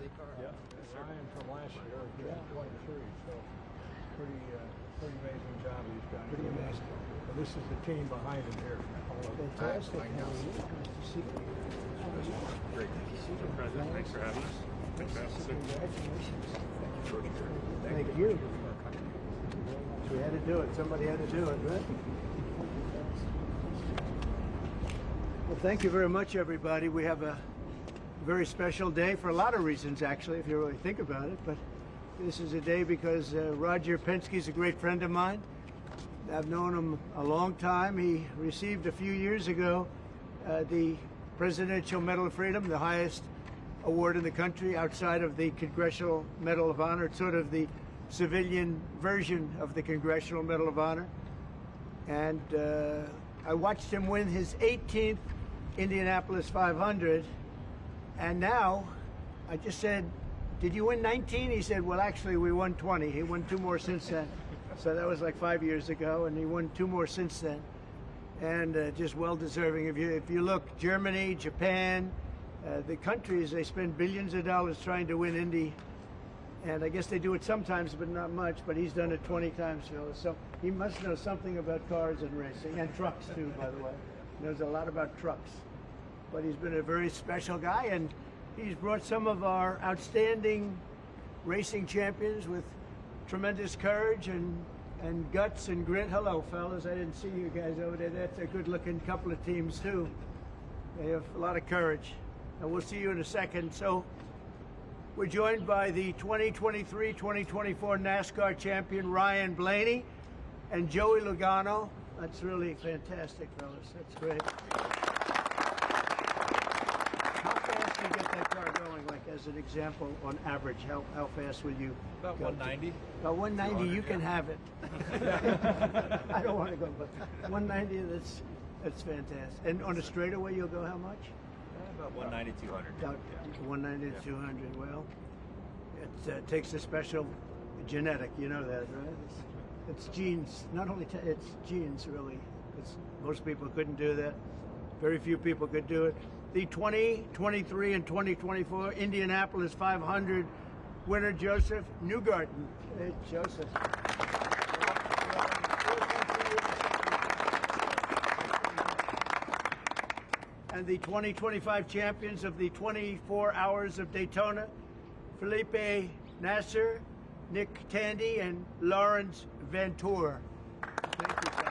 IMSA car? Yeah, Ryan from last year, yeah, 23, so pretty amazing job he's done. Pretty amazing. And this is the team behind him here. Fantastic. Nice to see you. Great. Mr. President, thanks for having us. Thanks for having us. Congratulations. Thank you. We had to do it. Somebody had to do it, right? Well, thank you very much, everybody. We have a very special day for a lot of reasons, actually, if you really think about it. But this is a day because Roger Penske's a great friend of mine. I've known him a long time. He received a few years ago the Presidential Medal of Freedom, the highest award in the country outside of the Congressional Medal of Honor. It's sort of the civilian version of the Congressional Medal of Honor. And I watched him win his 18th Indianapolis 500. And now I just said, "Did you win 19?" He said, "Well, actually, we won 20. He won 2 more since then." So that was like 5 years ago, and he won 2 more since then. And just well-deserving. If you look, Germany, Japan, the countries, they spend billions of dollars trying to win Indy. And I guess they do it sometimes, but not much. But he's done it 20 times, Phyllis. So he must know something about cars and racing, and trucks, too, by the way. He knows a lot about trucks. But he's been a very special guy, and he's brought some of our outstanding racing champions with tremendous courage and guts and grit. Hello, fellas. I didn't see you guys over there. That's a good-looking couple of teams, too. They have a lot of courage. And we'll see you in a second. So we're joined by the 2023-2024 NASCAR champion, Ryan Blaney, and Joey Logano. That's really fantastic, fellas. That's great. You get that car going, like as an example, on average, how fast will you About go 190. About 190, you can have it. I don't want to go, but 190, that's fantastic. And on a straightaway, you'll go how much? About 190, 200. About 190 to 200. Well, it takes a special genetic, you know that, right? It's genes. Not only it's genes, really. Most people couldn't do that. Very few people could do it. The 2023 and 2024 Indianapolis 500 winner, Joseph Newgarden. Hey, Joseph. And the 2025 champions of the 24 Hours of Daytona, Felipe Nasser, Nick Tandy, and Lawrence Ventura. Thank you, sir.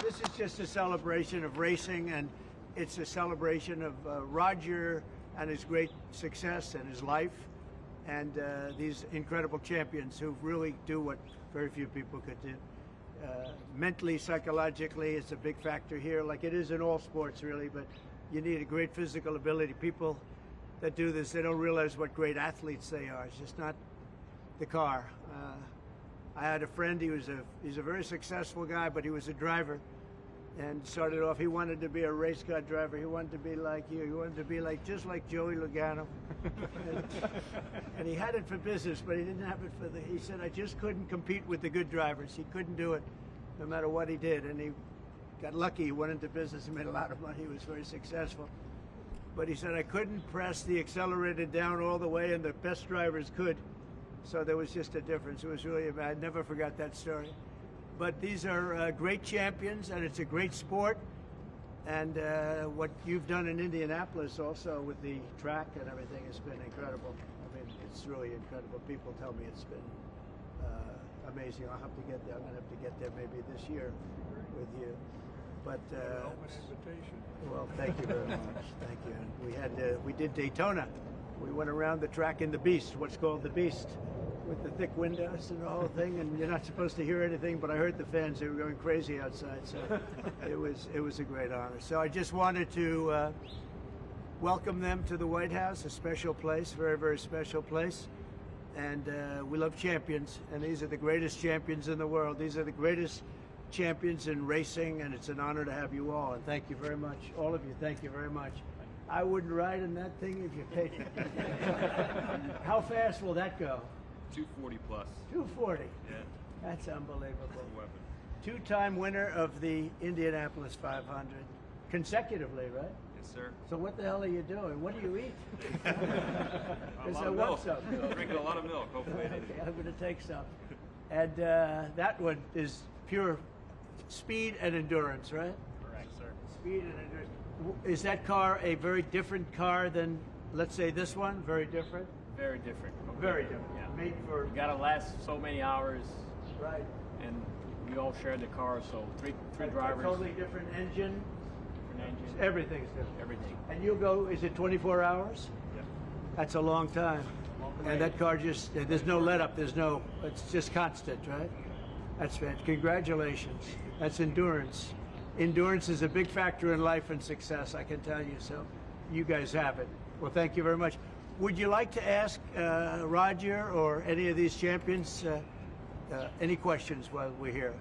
This is just a celebration of racing, and it's a celebration of Roger and his great success and his life, and these incredible champions who really do what very few people could do. Mentally, psychologically, it's a big factor here, like it is in all sports, really, but you need a great physical ability. People that do this, they don't realize what great athletes they are. It's just not the car. I had a friend, he's a very successful guy, but he was a driver, and started off, he wanted to be a race car driver. He wanted to be like you. He wanted to be just like Joey Logano. and he had it for business, but he didn't have it for he said, I just couldn't compete with the good drivers. He couldn't do it no matter what he did. And he got lucky. He went into business and made a lot of money. He was very successful. But he said, I couldn't press the accelerator down all the way, and the best drivers could. So there was just a difference. It was really, I never forgot that story. But these are great champions, and it's a great sport. And what you've done in Indianapolis also with the track and everything has been incredible. I mean, it's really incredible. People tell me it's been amazing. I'll have to get there. I'm going to have to get there maybe this year with you. But Open invitation. well, thank you very much. Thank you. And we did Daytona. We went around the track in the Beast, what's called the Beast, with the thick windows and the whole thing, and you're not supposed to hear anything, but I heard the fans, they were going crazy outside, so it was a great honor. So I just wanted to welcome them to the White House, a special place, very, very special place, and we love champions, and these are the greatest champions in the world. These are the greatest champions in racing, and it's an honor to have you all, and thank you very much. All of you, thank you very much. I wouldn't ride in that thing if you paid me. How fast will that go? 240 plus. 240. Yeah. That's unbelievable. Weapon. Two-time winner of the Indianapolis 500. consecutively, right? Yes, sir. So what the hell are you doing? What do you eat? A Because lot I of want milk. some. Drinking a lot of milk, hopefully. Okay, I'm going to take some. And that one is pure speed and endurance, right? Correct, sir. Speed and endurance. Is that car a very different car than, let's say, this one? Very different? Very different. Very different. Yeah. Made for... You gotta last so many hours, Right. and we all share the car, so three A drivers, totally different engine. different engine, Everything's different. everything. And you'll go, is it 24 hours? Yeah. That's a long time. And that car just, there's no let up, it's just constant, right? That's fantastic. Congratulations. That's endurance. Endurance is a big factor in life and success, I can tell you. So you guys have it. Well, thank you very much. Would you like to ask Roger or any of these champions any questions while we're here?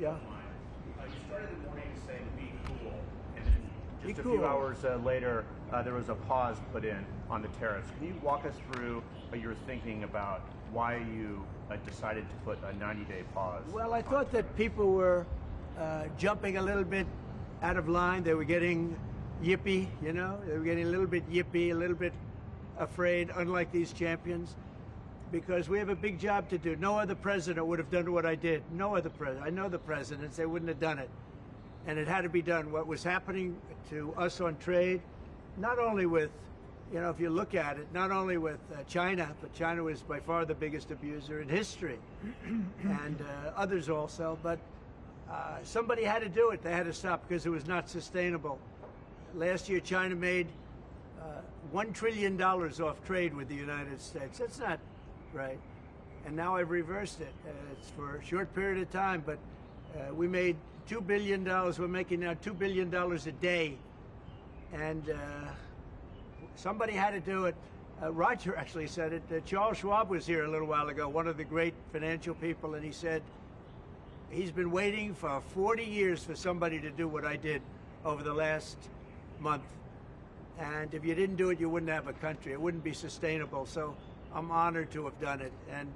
Yeah. You started the morning saying be cool, and then just Be a few cool. hours later, there was a pause put in on the terrace. Can you walk us through your thinking about why you decided to put a 90-day pause? Well, I thought that people were jumping a little bit out of line. They were getting yippy, you know? They were getting a little bit yippy, a little bit afraid, unlike these champions, because we have a big job to do. No other president would have done what I did. No other president. I know the presidents, they wouldn't have done it. And it had to be done. What was happening to us on trade, not only with, you know, if you look at it, not only with China, but China was by far the biggest abuser in history, and others also, but somebody had to do it. They had to stop because it was not sustainable. Last year, China made $1 trillion off trade with the United States. That's not right. And now I've reversed it. It's for a short period of time, but we made $2 billion. We're making now $2 billion a day. And somebody had to do it. Roger actually said it. Charles Schwab was here a little while ago, one of the great financial people, and he said he's been waiting for 40 years for somebody to do what I did over the last month. And if you didn't do it, you wouldn't have a country. It wouldn't be sustainable. So I'm honored to have done it. And,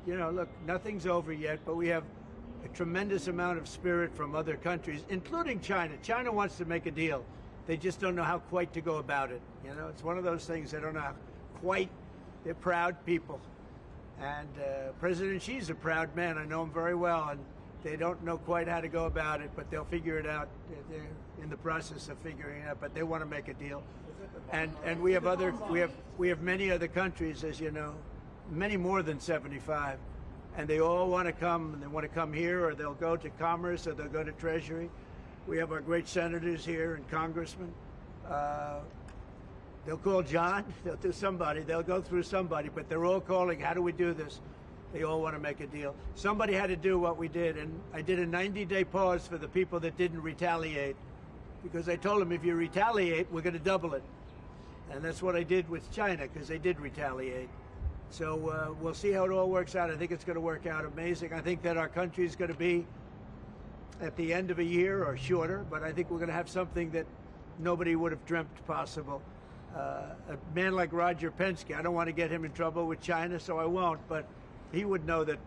you know, look, nothing's over yet, but we have a tremendous amount of spirit from other countries, including China. China wants to make a deal. They just don't know how quite to go about it. You know, it's one of those things they don't know how quite. They're proud people. And President Xi's a proud man. I know him very well. And they don't know quite how to go about it, but they'll figure it out. They're in the process of figuring it out, but they want to make a deal. And we have many other countries, as you know, many more than 75, and they all want to come. And they want to come here, or they'll go to Commerce, or they'll go to Treasury. We have our great senators here and congressmen. They'll call John. They'll do somebody. They'll go through somebody, but they're all calling. How do we do this? They all want to make a deal. Somebody had to do what we did, and I did a 90-day pause for the people that didn't retaliate, because I told them if you retaliate, we're going to double it. And that's what I did with China, because they did retaliate. So we'll see how it all works out. I think it's going to work out amazing. I think that our country is going to be at the end of a year or shorter, but I think we're going to have something that nobody would have dreamt possible. A man like Roger Penske, I don't want to get him in trouble with China, so I won't, but he would know that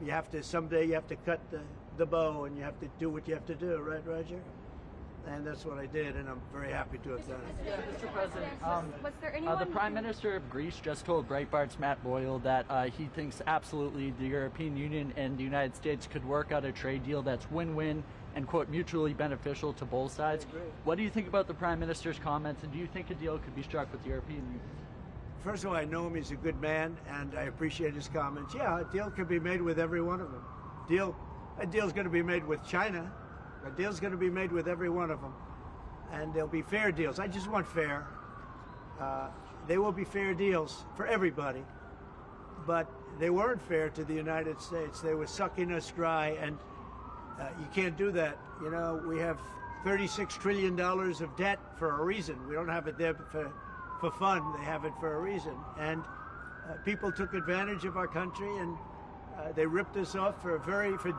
you have to, someday you have to cut the bow and you have to do what you have to do, right, Roger? And that's what I did, and I'm very happy to have done it. Mr. President, was there anyone the Prime Minister of Greece just told Breitbart's Matt Boyle that he thinks absolutely the European Union and the United States could work out a trade deal that's win-win and, quote, mutually beneficial to both sides. What do you think about the Prime Minister's comments, and do you think a deal could be struck with the European Union? First of all, I know him. He's a good man, and I appreciate his comments. Yeah, a deal can be made with every one of them. A deal's going to be made with China. A deal's going to be made with every one of them. And there'll be fair deals. I just want fair. They will be fair deals for everybody. But they weren't fair to the United States. They were sucking us dry, and you can't do that. You know, we have $36 trillion of debt for a reason. We don't have it there for fun. They have it for a reason. And people took advantage of our country, and they ripped us off for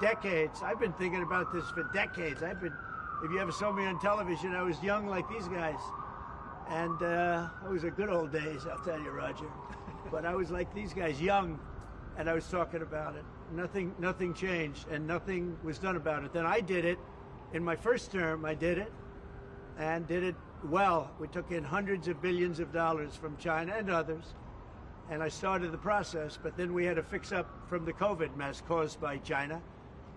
decades. I've been thinking about this for decades. If you ever saw me on television, I was young like these guys. And it was a good old days, I'll tell you, Roger. But I was like these guys, young, and I was talking about it. Nothing changed, and nothing was done about it. Then I did it, In my first term, I did it, and did it well. We took in hundreds of billions of dollars from China and others, and I started the process, but then we had to fix up from the COVID mess caused by China.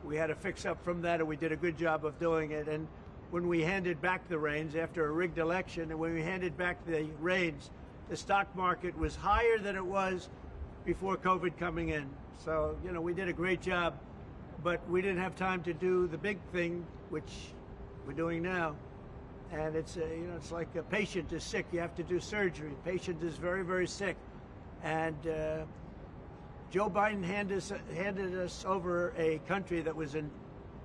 We had to fix up from that, and we did a good job of doing it. And when we handed back the reins after a rigged election, and when we handed back the reins, the stock market was higher than it was before COVID coming in. So, you know, we did a great job, but we didn't have time to do the big thing, which we're doing now. And it's, you know, it's like a patient is sick, you have to do surgery. A patient is very, very sick. And Joe Biden handed us over a country that was in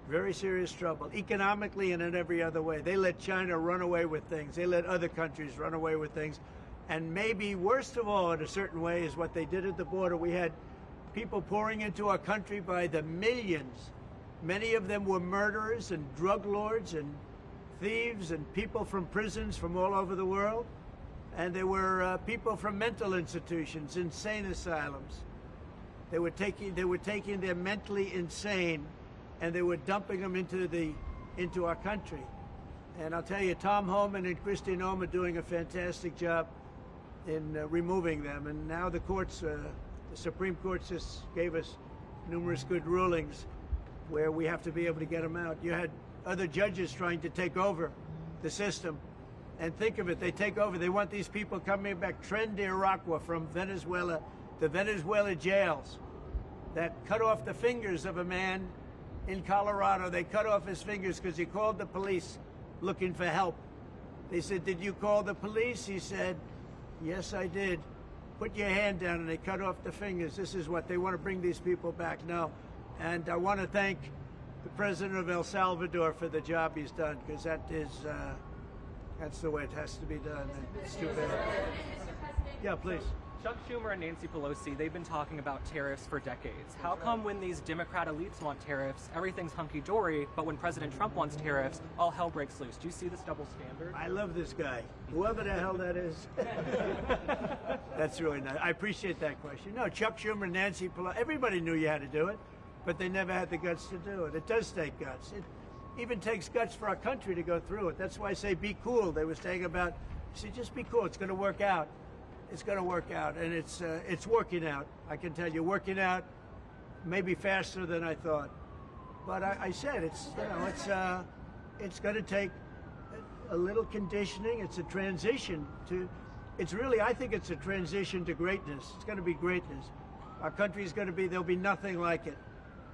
very serious trouble, economically and in every other way. They let China run away with things. They let other countries run away with things. And maybe worst of all, in a certain way, is what they did at the border. We had people pouring into our country by the millions. Many of them were murderers and drug lords and thieves and people from prisons from all over the world. And they were people from mental institutions, insane asylums. They were taking their mentally insane, and they were dumping them into our country. And I'll tell you, Tom Homan and Kristi Noem are doing a fantastic job in removing them. And now the courts, the Supreme Court just gave us numerous good rulings where we have to be able to get them out. You had other judges trying to take over the system. And think of it, they take over, they want these people coming back, Tren de Aragua from Venezuela, the Venezuela jails that cut off the fingers of a man in Colorado. They cut off his fingers because he called the police looking for help. They said, "Did you call the police?" He said, "Yes, I did." "Put your hand down," and they cut off the fingers. This is what they want to bring these people back now. And I want to thank the president of El Salvador for the job he's done, because that's the way it has to be done. And it's too bad. Yeah, please. Chuck Schumer and Nancy Pelosi, they've been talking about tariffs for decades. How come when these Democrat elites want tariffs, everything's hunky-dory, but when President Trump wants tariffs, all hell breaks loose? Do you see this double standard? I love this guy, whoever the hell that is. That's really nice. I appreciate that question. No, Chuck Schumer and Nancy Pelosi, everybody knew you had to do it, but they never had the guts to do it. It does take guts. It even takes guts for our country to go through it. That's why I say be cool. They were saying about, see, just be cool. It's going to work out. It's going to work out, and it's working out. I can tell you, working out maybe faster than I thought. But I said it's going to take a little conditioning. It's a transition to. It's really, I think it's a transition to greatness. It's going to be greatness. Our country is going to be. There'll be nothing like it,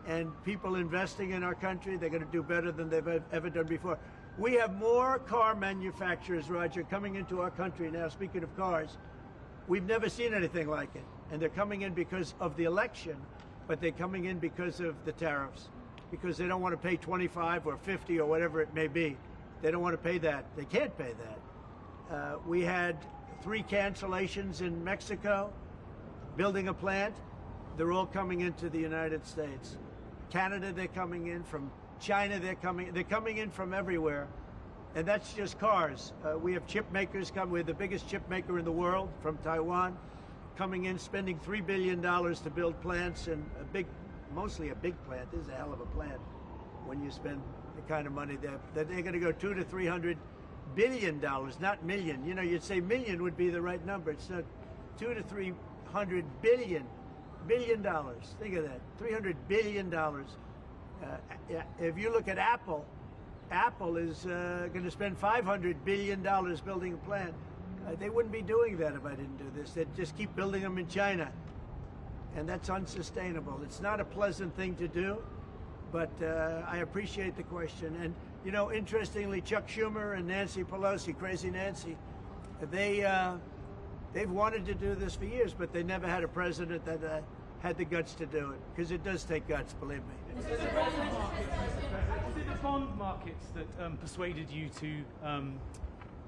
and people investing in our country, they're going to do better than they've ever done before. We have more car manufacturers, Roger, coming into our country now. Speaking of cars. We've never seen anything like it. And they're coming in because of the election, but they're coming in because of the tariffs, because they don't want to pay 25 or 50 or whatever it may be. They don't want to pay that. They can't pay that. We had 3 cancellations in Mexico, building a plant. They're all coming into the United States. Canada, they're coming in. From China, they're coming in from everywhere. And that's just cars. We have chip makers come. We're the biggest chip maker in the world from Taiwan, coming in, spending $3 billion to build plants, and mostly a big plant. This is a hell of a plant when you spend the kind of money there. That they're going to go $200 to $300 billion, not million. You know, you'd say million would be the right number. It's not. $200 to $300 billion. Think of that. $300 billion. If you look at Apple is going to spend $500 billion building a plant. They wouldn't be doing that if I didn't do this. They'd just keep building them in China. And that's unsustainable. It's not a pleasant thing to do, but I appreciate the question. And, you know, interestingly, Chuck Schumer and Nancy Pelosi, Crazy Nancy, they've wanted to do this for years, but they never had a president that had the guts to do it, because it does take guts, believe me. Was it the bond markets that persuaded you to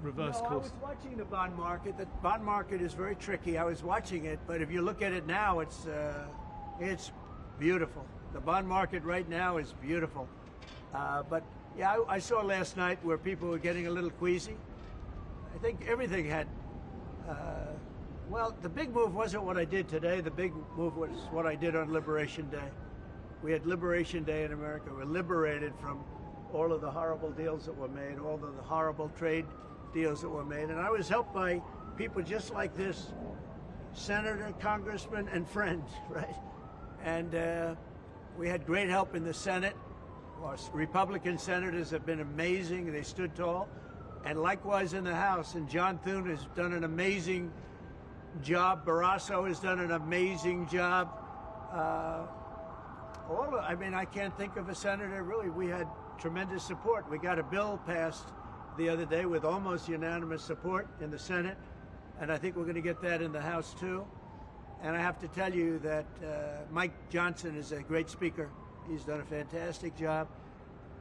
reverse course? I was watching the bond market. The bond market is very tricky. I was watching it, but if you look at it now, it's beautiful. The bond market right now is beautiful. But yeah, I saw last night where people were getting a little queasy. I think everything had. Well, the big move wasn't what I did today. The big move was what I did on Liberation Day. We had Liberation Day in America. We're liberated from all of the horrible deals that were made, all of the horrible trade deals that were made. And I was helped by people just like this, senator, congressman, and friends, right? And we had great help in the Senate. Our Republican senators have been amazing. They stood tall. And likewise in the House. And John Thune has done an amazing job. Barrasso has done an amazing job. I mean, I can't think of a senator, really. We had tremendous support. We got a bill passed the other day with almost unanimous support in the Senate. And I think we're going to get that in the House, too. And I have to tell you that Mike Johnson is a great speaker. He's done a fantastic job.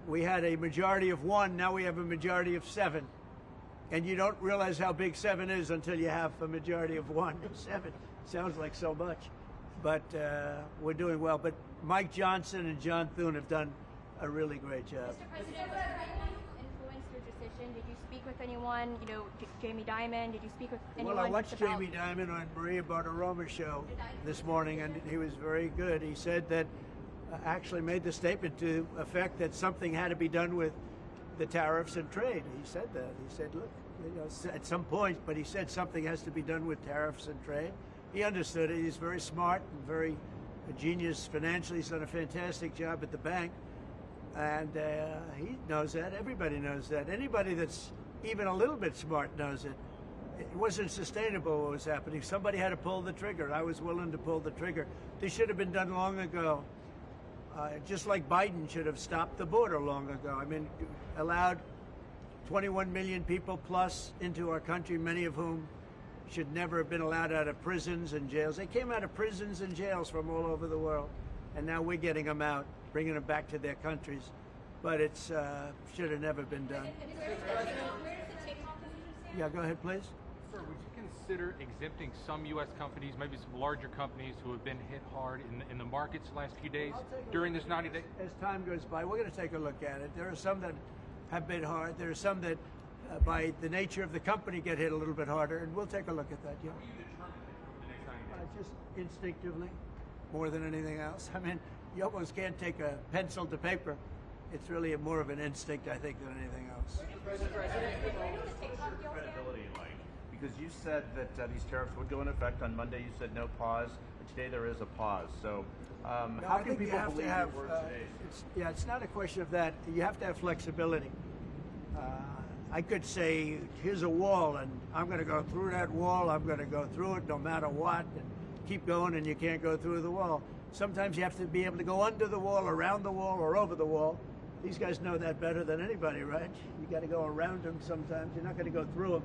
We had a majority of 1. Now we have a majority of 7. And you don't realize how big 7 is until you have a majority of 1. 7 sounds like so much. But we're doing well. But Mike Johnson and John Thune have done a really great job. Mr. President, was there anyone who influenced your decision? Did you speak with anyone, you know, Jamie Dimon? Did you speak with anyone? Well, I watched Jamie Dimon on Maria Bartiromo's show this morning, and he was very good. He said that, actually made the statement to effect that something had to be done with the tariffs and trade. He said that. He said, look, you know, at some point, but he said something has to be done with tariffs and trade. He understood it. He's very smart and very a genius financially. He's done a fantastic job at the bank. And he knows that. Everybody knows that. Anybody that's even a little bit smart knows it. It wasn't sustainable what was happening. Somebody had to pull the trigger. I was willing to pull the trigger. This should have been done long ago. Just like Biden should have stopped the border long ago. I mean, allowed 21 million people plus into our country, many of whom should never have been allowed out of prisons and jails. They came out of prisons and jails from all over the world, and now we're getting them out, bringing them back to their countries. But it's should have never been done. Yeah, go ahead, please. Sir, would you consider exempting some U.S. companies, maybe some larger companies who have been hit hard in the markets the last few days during this 90 days? As time goes by, we're going to take a look at it. There are some that have been hard. There are some that, by the nature of the company, get hit a little bit harder, and we'll take a look at that, yeah. How do you determine the next 90 days? Just instinctively, more than anything else. I mean, you almost can't take a pencil to paper. It's really more of an instinct, I think, than anything else. What's your credibility like? Because you said that these tariffs would go into effect on Monday. You said no pause. But today there is a pause. So how can people believe your word today? It's not a question of that. You have to have flexibility. I could say, here's a wall, and I'm going to go through that wall. I'm going to go through it no matter what, and keep going, and you can't go through the wall. Sometimes you have to be able to go under the wall, around the wall, or over the wall. These guys know that better than anybody, right? You got to go around them sometimes. You're not going to go through them.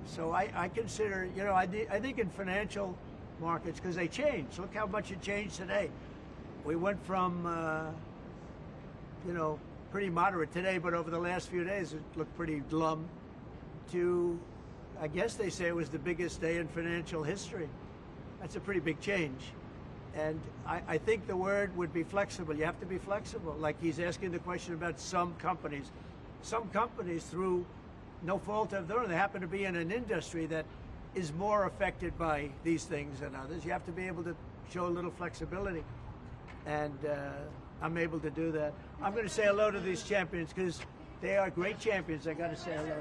So I consider, you know, I think in financial markets, because they change. Look how much it changed today. We went from, you know, pretty moderate today, but over the last few days it looked pretty glum, to, I guess they say it was the biggest day in financial history. That's a pretty big change. And I think the word would be flexible. You have to be flexible. Like he's asking the question about some companies. Some companies, through no fault of their own, they happen to be in an industry that is more affected by these things than others. You have to be able to show a little flexibility. And I'm able to do that. I'm going to say hello to these champions because they are great champions. I got to say hello.